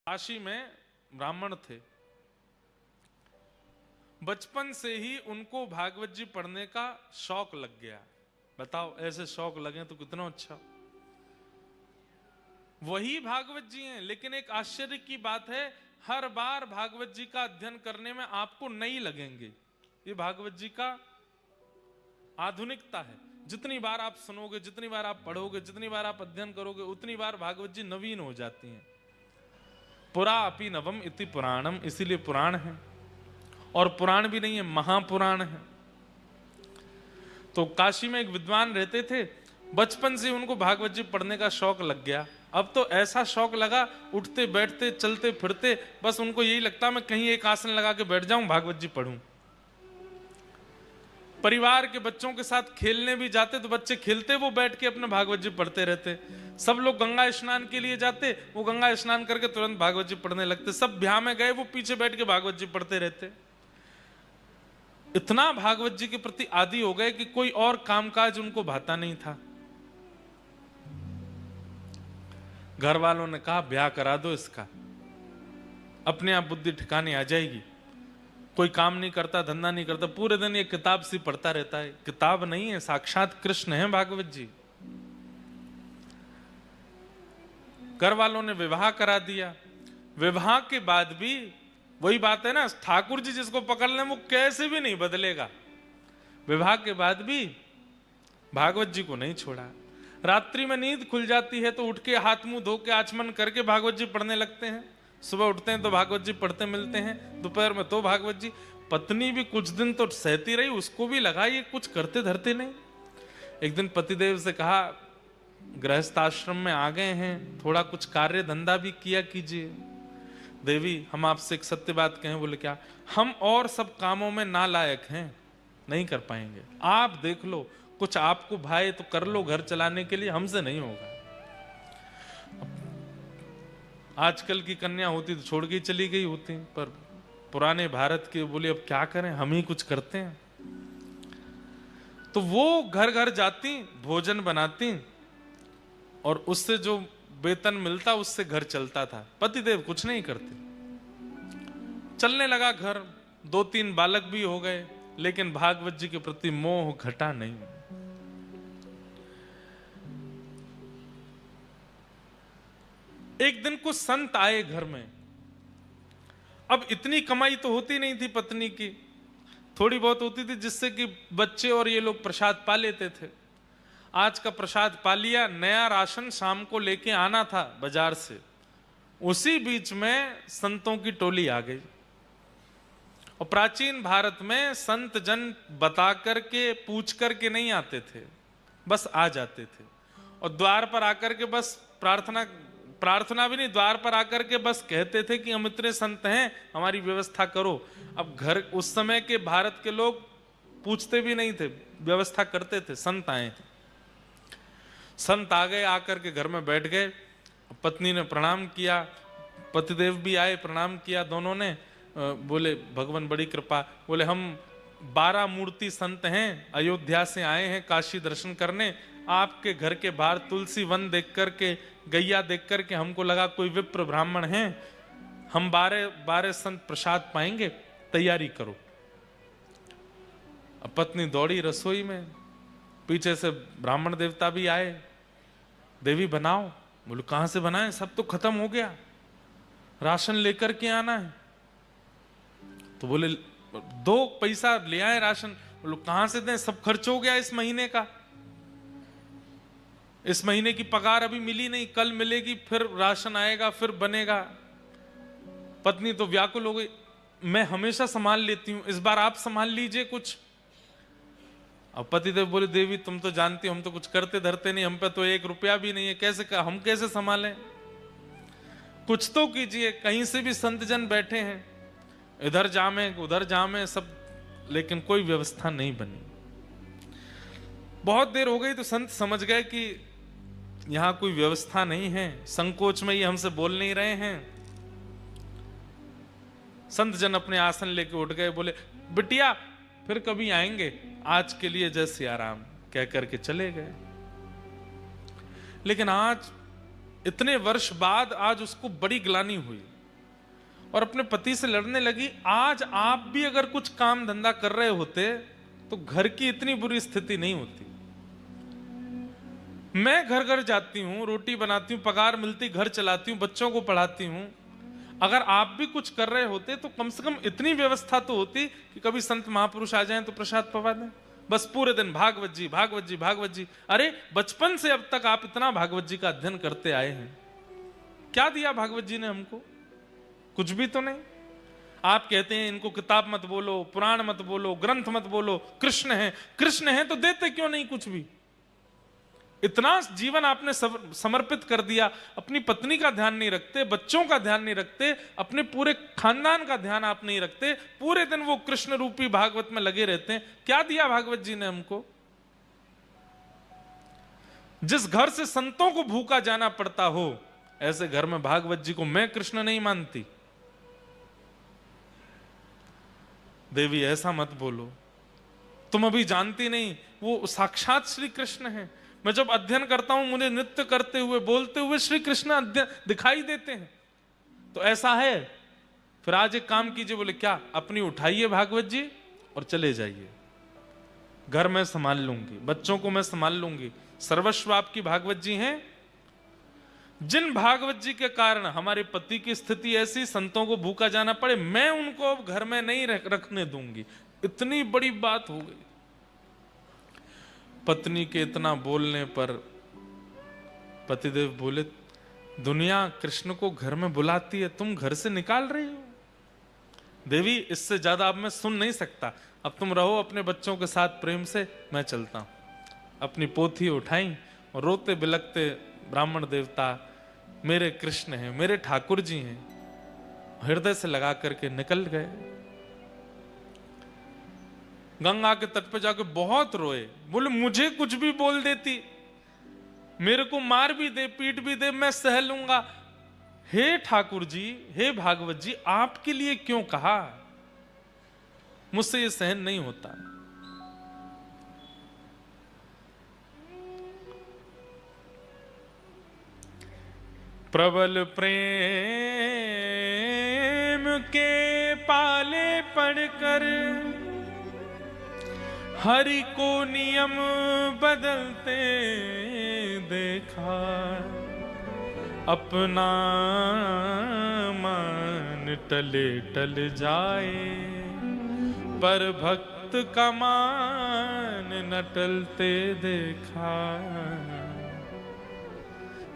काशी में ब्राह्मण थे। बचपन से ही उनको भागवत जी पढ़ने का शौक लग गया। बताओ, ऐसे शौक लगे तो कितना अच्छा। वही भागवत जी हैं, लेकिन एक आश्चर्य की बात है, हर बार भागवत जी का अध्ययन करने में आपको नई लगेंगे। ये भागवत जी का आधुनिकता है। जितनी बार आप सुनोगे, जितनी बार आप पढ़ोगे, जितनी बार आप अध्ययन करोगे, उतनी बार भागवत जी नवीन हो जाती हैं। पुरा अपि नवम इति पुराणम, इसीलिए पुराण है। और पुराण भी नहीं है, महापुराण है। तो काशी में एक विद्वान रहते थे, बचपन से उनको भागवत जी पढ़ने का शौक लग गया। अब तो ऐसा शौक लगा, उठते बैठते चलते फिरते बस उनको यही लगता मैं कहीं एक आसन लगा के बैठ जाऊं, भागवत जी पढ़ूं। परिवार के बच्चों के साथ खेलने भी जाते तो बच्चे खेलते, वो बैठ के अपने भागवत जी पढ़ते रहते। सब लोग गंगा स्नान के लिए जाते, वो गंगा स्नान करके तुरंत भागवत जी पढ़ने लगते। सब ब्याह में गए, वो पीछे बैठ के भागवत जी पढ़ते रहते। इतना भागवत जी के प्रति आदी हो गए कि कोई और कामकाज उनको भाता नहीं था। घर वालों ने कहा ब्याह करा दो इसका, अपने आप बुद्धि ठिकाने आ जाएगी। कोई काम नहीं करता, धंधा नहीं करता, पूरे दिन ये किताब सी पढ़ता रहता है। किताब नहीं है, साक्षात कृष्ण है भागवत जी। घर वालों ने विवाह करा दिया। विवाह के बाद भी वही बात है ना, ठाकुर जी जिसको पकड़ लें वो कैसे भी नहीं बदलेगा। विवाह के बाद भी भागवत जी को नहीं छोड़ा। रात्रि में नींद खुल जाती है तो उठ के हाथ मुंह धो के आचमन करके भागवत जी पढ़ने लगते हैं। सुबह उठते हैं तो भागवत जी पढ़ते मिलते हैं, दोपहर में तो भागवत जी। पत्नी भी कुछ दिन तो सहती रही, उसको भी लगा ये कुछ करते धरते नहीं। एक दिन पतिदेव से कहा गृहस्थ आश्रम में आ गए हैं, थोड़ा कुछ कार्य धंधा भी किया कीजिए। देवी हम आपसे एक सत्य बात कहें। बोले क्या? हम और सब कामों में नालायक हैं, नहीं कर पाएंगे। आप देख लो, कुछ आपको भाई तो कर लो घर चलाने के लिए, हमसे नहीं होगा। आजकल की कन्या होती तो छोड़ के चली गई होती, पर पुराने भारत के बोले अब क्या करें, हम ही कुछ करते हैं। तो वो घर घर जाती, भोजन बनाती और उससे जो वेतन मिलता उससे घर चलता था। पतिदेव कुछ नहीं करते। चलने लगा घर, 2-3 बालक भी हो गए, लेकिन भागवत जी के प्रति मोह घटा नहीं। एक दिन कुछ संत आए घर में। अब इतनी कमाई तो होती नहीं थी पत्नी की, थोड़ी बहुत होती थी जिससे कि बच्चे और ये लोग प्रसाद पा लेते थे। आज का प्रसाद पा लिया, नया राशन शाम को लेके आना था बाजार से। उसी बीच में संतों की टोली आ गई। और प्राचीन भारत में संत जन बता करके पूछ करके नहीं आते थे, बस आ जाते थे। और द्वार पर आकर के बस प्रार्थना भी नहीं, द्वार पर आकर के बस कहते थे कि हम इतने संत हैं, हमारी व्यवस्था करो। अब घर उस समय के भारत के लोग पूछते भी नहीं थे, व्यवस्था करते थे। संत आए थे, संत आ गए, आकर के घर में बैठ गए। पत्नी ने प्रणाम किया, पतिदेव भी आए, प्रणाम किया दोनों ने। बोले भगवान बड़ी कृपा। बोले हम 12 मूर्ति संत हैं, अयोध्या से आए हैं काशी दर्शन करने। आपके घर के बाहर तुलसी वन देख करके, गैया देख करके हमको लगा कोई विप्र ब्राह्मण हैं, हम 12 संत प्रसाद पाएंगे, तैयारी करो। अब पत्नी दौड़ी रसोई में, पीछे से ब्राह्मण देवता भी आए, देवी बनाओ। बोले कहां से बनाए, सब तो खत्म हो गया, राशन लेकर के आना है। तो बोले 2 पैसा ले आए राशन। बोले कहां से दें, सब खर्च हो गया इस महीने का, इस महीने की पगार अभी मिली नहीं, कल मिलेगी, फिर राशन आएगा, फिर बनेगा। पत्नी तो व्याकुल हो गई, मैं हमेशा संभाल लेती हूं, इस बार आप संभाल लीजिए कुछ। अब पतिदेव बोले देवी तुम तो जानती हो हम तो कुछ करते धरते नहीं, हम पे तो 1 रुपया भी नहीं है, कैसे हम कैसे संभालें, कुछ तो कीजिए। कहीं से भी संत जन बैठे हैं, इधर जामे उधर जामे सब, लेकिन कोई व्यवस्था नहीं बनी। बहुत देर हो गई तो संत समझ गए कि यहां कोई व्यवस्था नहीं है, संकोच में ये हमसे बोल नहीं रहे हैं। संत जन अपने आसन लेके उठ गए। बोले बिटिया फिर कभी आएंगे, आज के लिए जय सिया राम कह करके चले गए। लेकिन आज इतने वर्ष बाद आज उसको बड़ी ग्लानि हुई और अपने पति से लड़ने लगी। आज आप भी अगर कुछ काम धंधा कर रहे होते तो घर की इतनी बुरी स्थिति नहीं होती। मैं घर घर जाती हूं, रोटी बनाती हूं, पगार मिलती, घर चलाती हूं, बच्चों को पढ़ाती हूं। अगर आप भी कुछ कर रहे होते तो कम से कम इतनी व्यवस्था तो होती कि कभी संत महापुरुष आ जाएं तो प्रसाद पवा दें। बस पूरे दिन भागवत जी, भागवत जी, भागवत जी। अरे बचपन से अब तक आप इतना भागवत जी का अध्ययन करते आए हैं, क्या दिया भागवत जी ने हमको? कुछ भी तो नहीं। आप कहते हैं इनको किताब मत बोलो, पुराण मत बोलो, ग्रंथ मत बोलो, कृष्ण है, कृष्ण है, तो देते क्यों नहीं कुछ भी? इतना जीवन आपने समर्पित कर दिया, अपनी पत्नी का ध्यान नहीं रखते, बच्चों का ध्यान नहीं रखते, अपने पूरे खानदान का ध्यान आप नहीं रखते, पूरे दिन वो कृष्ण रूपी भागवत में लगे रहते हैं। क्या दिया भागवत जी ने हमको? जिस घर से संतों को भूखा जाना पड़ता हो, ऐसे घर में भागवत जी को मैं कृष्ण नहीं मानती। देवी ऐसा मत बोलो, तुम अभी जानती नहीं, वो साक्षात श्री कृष्ण है। मैं जब अध्ययन करता हूं मुझे नृत्य करते हुए, बोलते हुए श्री कृष्ण दिखाई देते हैं। तो ऐसा है, फिर आज एक काम कीजिए। बोले क्या? अपनी उठाइए भागवत जी और चले जाइए, घर में संभाल लूंगी, बच्चों को मैं संभाल लूंगी, सर्वस्व आपकी भागवत जी हैं। जिन भागवत जी के कारण हमारे पति की स्थिति ऐसी, संतों को भूखा जाना पड़े, मैं उनको अब घर में नहीं रखने दूंगी। इतनी बड़ी बात हो गई। पत्नी के इतना बोलने पर पतिदेव बोले, दुनिया कृष्ण को घर में बुलाती है, तुम घर से निकाल रही हो। देवी इससे ज्यादा अब मैं सुन नहीं सकता, अब तुम रहो अपने बच्चों के साथ प्रेम से, मैं चलता हूं। अपनी पोथी उठाई और रोते बिलखते, ब्राह्मण देवता मेरे कृष्ण हैं, मेरे ठाकुर जी हैं, हृदय से लगा करके निकल गए। गंगा के तट पे जाके बहुत रोए। बोले मुझे कुछ भी बोल देती, मेरे को मार भी दे, पीट भी दे, मैं सह लूंगा। हे ठाकुर जी, हे भागवत जी, आपके लिए क्यों कहा? मुझसे ये सहन नहीं होता। प्रबल प्रेम के पाले पड़कर हरि को नियम बदलते देखा, अपना मान टले टल जाए, पर भक्त का मान न टलते देखा।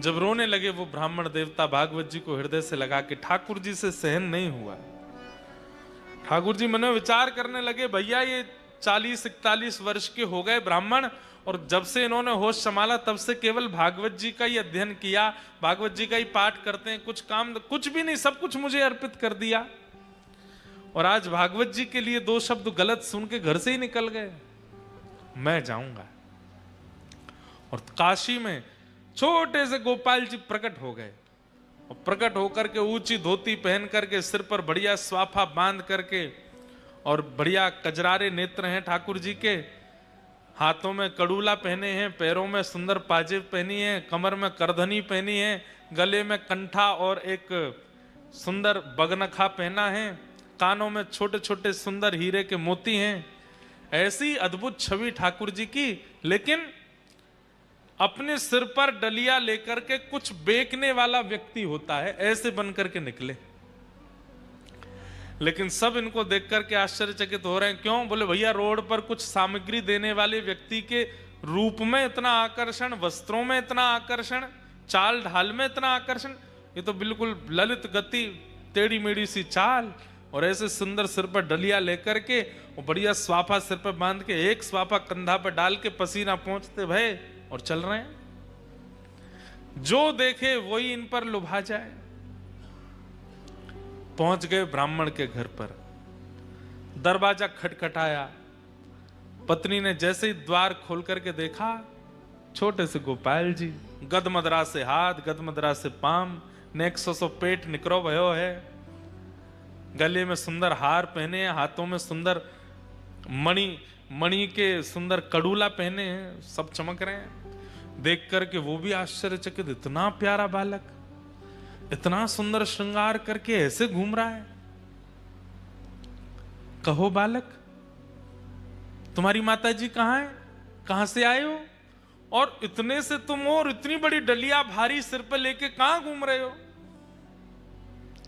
जब रोने लगे वो ब्राह्मण देवता, भागवत जी को हृदय से लगा के, ठाकुर जी से सहन नहीं हुआ। ठाकुर जी मन में विचार करने लगे, भैया ये 40-41 वर्ष के हो गए ब्राह्मण, और जब से इन्होंने होश संभाला तब से केवल भागवत जी का ही अध्ययन किया, भागवत जी का ही पाठ करते हैं, कुछ काम कुछ भी नहीं, सब कुछ मुझे अर्पित कर दिया। और आज भागवत जी के लिए 2 शब्द गलत सुन के घर से ही निकल गए। मैं जाऊंगा। और काशी में छोटे से गोपाल जी प्रकट हो गए, और प्रकट होकर के ऊंची धोती पहन करके, सिर पर बढ़िया स्वाफा बांध करके, और बढ़िया कजरारे नेत्र हैं ठाकुर जी के, हाथों में कड़ूला पहने हैं, पैरों में सुंदर पाजेब पहनी है, कमर में करधनी पहनी है, गले में कंठा और एक सुंदर बगनखा पहना है, कानों में छोटे छोटे सुंदर हीरे के मोती हैं। ऐसी अद्भुत छवि ठाकुर जी की। लेकिन अपने सिर पर डलिया लेकर के कुछ बेचने वाला व्यक्ति होता है, ऐसे बन करके निकले। लेकिन सब इनको देख करके आश्चर्यचकित हो रहे हैं। क्यों? बोले भैया रोड पर कुछ सामग्री देने वाले व्यक्ति के रूप में इतना आकर्षण, वस्त्रों में इतना आकर्षण, चाल ढाल में इतना आकर्षण, ये तो बिल्कुल ललित गति, टेढ़ी मेढ़ी सी चाल, और ऐसे सुंदर सिर पर डलिया लेकर के, और बढ़िया स्वाफा सिर पर बांध के, एक स्वाफा कंधा पर डाल के, पसीना पहुंचते भय, और चल रहे हैं। जो देखे वही इन पर लुभा जाए। पहुंच गए ब्राह्मण के घर पर, दरवाजा खटखटाया। पत्नी ने जैसे ही द्वार खोल करके देखा, छोटे से गोपाल जी, गदमदरा से हाथ, गदमदरा से पाम, नेक सो पेट निकरो भयो है, गले में सुंदर हार पहने हैं, हाथों में सुंदर मणि के सुंदर कड़ूला पहने हैं, सब चमक रहे हैं। देख करके वो भी आश्चर्यचकित, इतना प्यारा बालक, इतना सुंदर श्रृंगार करके ऐसे घूम रहा है। कहो बालक, तुम्हारी माता जी कहां है, कहां से आए हो, और इतने से तुम हो और इतनी बड़ी डलिया भारी सिर पर लेके कहां घूम रहे हो,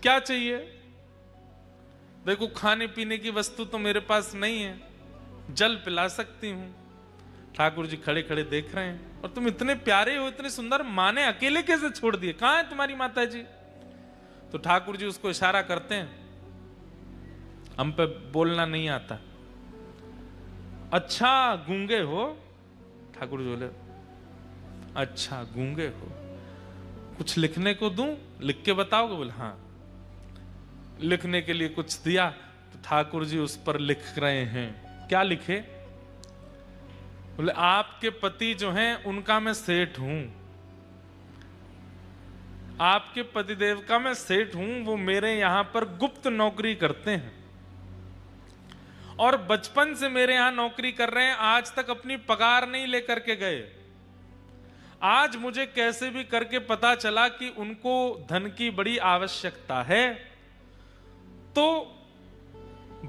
क्या चाहिए? देखो खाने पीने की वस्तु तो मेरे पास नहीं है, जल पिला सकती हूं। ठाकुर जी खड़े खड़े देख रहे हैं, और तुम इतने प्यारे हो, इतने सुंदर, माँ ने अकेले कैसे छोड़ दिए, कहां है तुम्हारी माता जी? तो ठाकुर जी उसको इशारा करते हैं, हम पे बोलना नहीं आता। अच्छा गूंगे हो? ठाकुर जी बोले अच्छा गूंगे हो, कुछ लिखने को दूं, लिख के बताओगे? बोले हाँ। लिखने के लिए कुछ दिया तो ठाकुर जी उस पर लिख रहे हैं। क्या लिखे? बोले आपके पति जो हैं उनका मैं सेठ हूं, आपके पतिदेव का मैं सेठ हूं, वो मेरे यहां पर गुप्त नौकरी करते हैं और बचपन से मेरे यहां नौकरी कर रहे हैं, आज तक अपनी पगार नहीं लेकर के गए। आज मुझे कैसे भी करके पता चला कि उनको धन की बड़ी आवश्यकता है, तो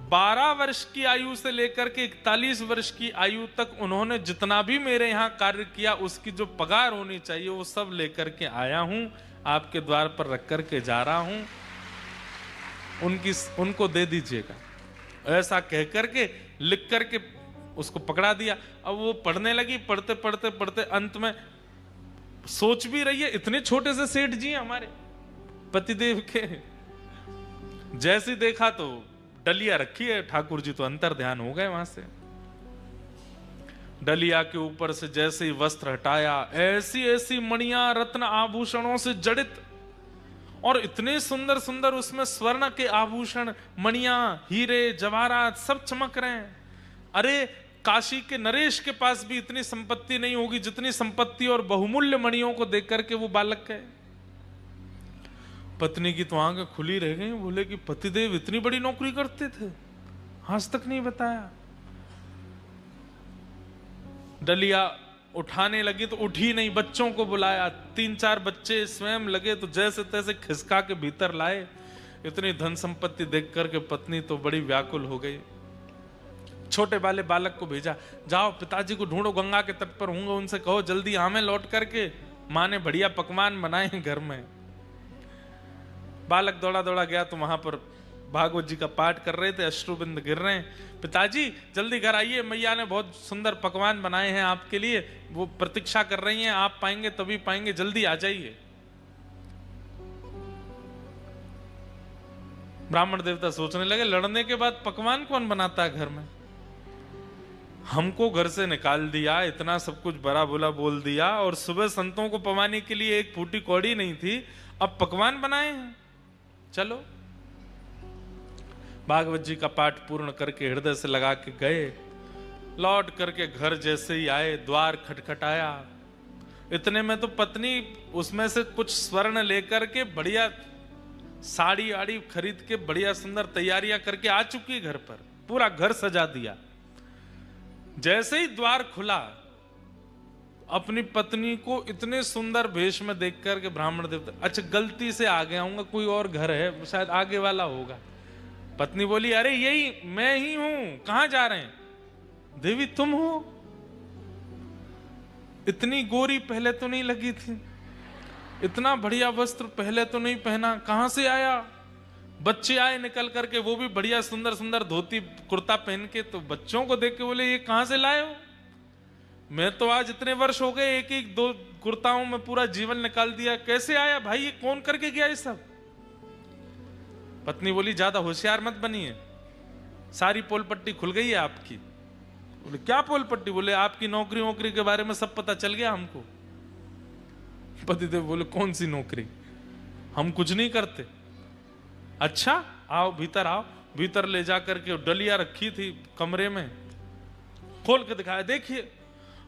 12 वर्ष की आयु से लेकर के 41 वर्ष की आयु तक उन्होंने जितना भी मेरे यहां कार्य किया उसकी जो पगार होनी चाहिए वो सब लेकर के आया हूं, आपके द्वार पर रख करके जा रहा हूं, उनको दे दीजिएगा। ऐसा कह करके लिख करके उसको पकड़ा दिया। अब वो पढ़ने लगी, पढ़ते पढ़ते पढ़ते अंत में सोच भी रही है, इतने छोटे से सेठ जी हमारे पतिदेव के, जैसे देखा तो डलिया रखी है, ठाकुर जी तो अंतर ध्यान हो गए वहां से। डलिया के ऊपर से जैसे ही वस्त्र हटाया, ऐसी ऐसी मणियां रत्न आभूषणों से जड़ित, और इतने सुंदर सुंदर उसमें स्वर्ण के आभूषण, मणियां, हीरे जवाहरात सब चमक रहे हैं। अरे काशी के नरेश के पास भी इतनी संपत्ति नहीं होगी जितनी संपत्ति और बहुमूल्य मणियों को देख करके वो बालक गए। पत्नी की तो आंखें खुली रह गई, बोले कि पतिदेव इतनी बड़ी नौकरी करते थे, आज तक नहीं बताया। डलिया उठाने लगी तो उठी नहीं, बच्चों को बुलाया, 3-4 बच्चे स्वयं लगे तो जैसे तैसे खिसका के भीतर लाए। इतनी धन संपत्ति देख करके पत्नी तो बड़ी व्याकुल हो गई। छोटे वाले बालक को भेजा, जाओ पिताजी को ढूंढो, गंगा के तट पर होंगे, उनसे कहो जल्दी हमें लौट करके, माँ ने बढ़िया पकवान बनाए हैं घर में। बालक दौड़ा दौड़ा गया तो वहां पर भागवत जी का पाठ कर रहे थे, अश्रुबिंद गिर रहे हैं। पिताजी जल्दी घर आइए, मैया ने बहुत सुंदर पकवान बनाए हैं आपके लिए, वो प्रतीक्षा कर रही हैं, आप पाएंगे तभी पाएंगे, जल्दी आ जाइए। ब्राह्मण देवता सोचने लगे, लड़ने के बाद पकवान कौन बनाता है घर में? हमको घर से निकाल दिया, इतना सब कुछ बड़ा बुरा बोल दिया, और सुबह संतों को पवाने के लिए एक फूटी कौड़ी नहीं थी, अब पकवान बनाए हैं। चलो भागवत जी का पाठ पूर्ण करके हृदय से लगा के गए। लौट करके घर जैसे ही आए, द्वार खटखटाया, इतने में तो पत्नी उसमें से कुछ स्वर्ण लेकर के बढ़िया साड़ी आड़ी खरीद के बढ़िया सुंदर तैयारियां करके आ चुकी है घर पर, पूरा घर सजा दिया। जैसे ही द्वार खुला, अपनी पत्नी को इतने सुंदर वेश में देख करके ब्राह्मण देवता, अच्छा गलती से आ गया हूँ, कोई और घर है शायद आगे वाला होगा। पत्नी बोली, अरे यही मैं ही हूं, कहां जा रहे हैं? देवी तुम हो? इतनी गोरी पहले तो नहीं लगी थी, इतना बढ़िया वस्त्र पहले तो नहीं पहना, कहां से आया? बच्चे आए निकल करके, वो भी बढ़िया सुंदर सुंदर धोती कुर्ता पहन के, तो बच्चों को देख के बोले, ये कहां से लाए हो? मैं तो आज इतने वर्ष हो गए, एक एक 2 कुर्ताओं में पूरा जीवन निकाल दिया, कैसे आया भाई, ये कौन करके गया ये सब? पत्नी बोली, ज्यादा होशियार मत बनिए, सारी पोल पट्टी खुल गई है आपकी। बोले क्या पोल पट्टी? बोले आपकी नौकरी वोकरी के बारे में सब पता चल गया हमको। पतिदेव बोले, कौन सी नौकरी, हम कुछ नहीं करते। अच्छा आओ भीतर आओ। भीतर ले जाकर के डलिया रखी थी कमरे में, खोल के दिखाया, देखिए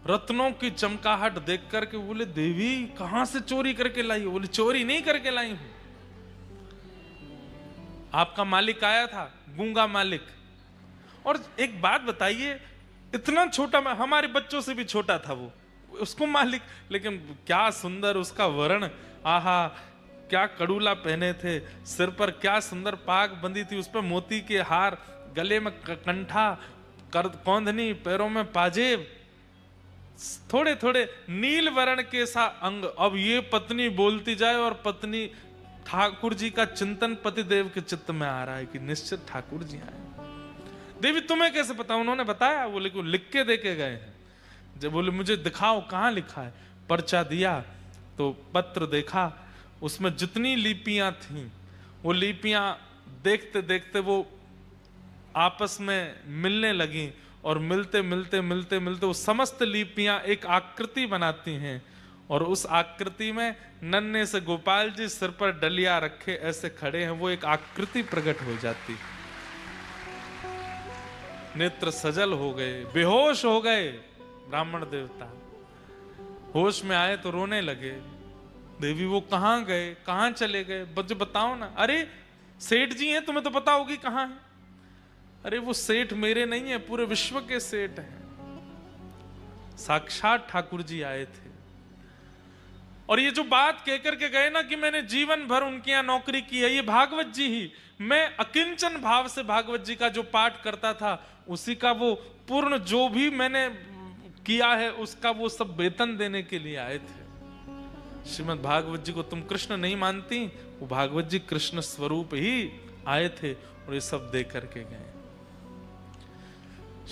रत्नों की चमकाहट देख करके बोले, देवी कहां से चोरी करके लाई हो? बोले चोरी नहीं करके लाई हूं, आपका मालिक आया था, गूंगा मालिक। और एक बात बताइए, इतना छोटा, हमारे बच्चों से भी छोटा था वो, उसको मालिक, लेकिन क्या सुंदर उसका वर्ण, आहा क्या कड़ूला पहने थे, सिर पर क्या सुंदर पाग बंधी थी, उस पर मोती के हार, गले में कंठा, कौंधनी, पैरों में पाजेब, थोड़े थोड़े नील वर्ण के सा अंग। अब ये पत्नी बोलती जाए और पत्नी, ठाकुर जी का चिंतन पतिदेव के चित्त में आ रहा है कि निश्चित ठाकुर जी आए। देवी तुम्हें कैसे पता? उन्होंने बताया, बोले को लिख के दे के गए हैं। जब बोले मुझे दिखाओ कहां लिखा है, पर्चा दिया तो पत्र देखा, उसमें जितनी लिपियां थीं वो लिपियां देखते देखते वो आपस में मिलने लगी, और मिलते मिलते मिलते मिलते वो समस्त लिपियां एक आकृति बनाती हैं, और उस आकृति में नन्हे से गोपाल जी सिर पर डलिया रखे ऐसे खड़े हैं, वो एक आकृति प्रकट हो जाती। नेत्र सजल हो गए, बेहोश हो गए ब्राह्मण देवता, होश में आए तो रोने लगे। देवी वो कहां गए, कहां चले गए, मुझे बताओ ना। अरे सेठ जी हैं, तुम्हें तो पता होगी कहां है। अरे वो सेठ मेरे नहीं है, पूरे विश्व के सेठ हैं, साक्षात ठाकुर जी आए थे। और ये जो बात कहकर के गए ना कि मैंने जीवन भर उनके यहां नौकरी की है, ये भागवत जी ही, मैं अकिंचन भाव से भागवत जी का जो पाठ करता था उसी का वो पूर्ण जो भी मैंने किया है उसका वो सब वेतन देने के लिए आए थे। श्रीमद् भागवत जी को तुम कृष्ण नहीं मानती, वो भागवत जी कृष्ण स्वरूप ही आए थे और ये सब दे करके गए।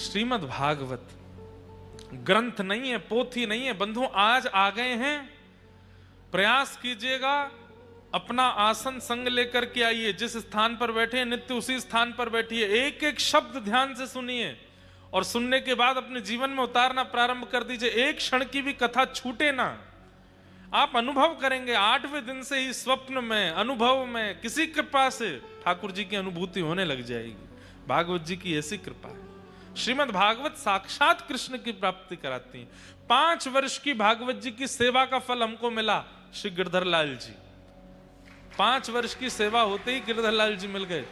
श्रीमद् भागवत ग्रंथ नहीं है, पोथी नहीं है बंधु, आज आ गए हैं, प्रयास कीजिएगा, अपना आसन संग लेकर के आइए, जिस स्थान पर बैठे हैं नित्य उसी स्थान पर बैठिए, एक एक शब्द ध्यान से सुनिए और सुनने के बाद अपने जीवन में उतारना प्रारंभ कर दीजिए। एक क्षण की भी कथा छूटे ना। आप अनुभव करेंगे 8वें दिन से ही स्वप्न में, अनुभव में, किसी कृपा से ठाकुर जी की अनुभूति होने लग जाएगी। भागवत जी की ऐसी कृपा है। श्रीमद् भागवत साक्षात कृष्ण की प्राप्ति कराती है। 5 वर्ष की भागवत जी की सेवा का फल हमको मिला। श्री गिरधर लाल जी, 5 वर्ष की सेवा होते ही गिरधर लाल जी मिल गए।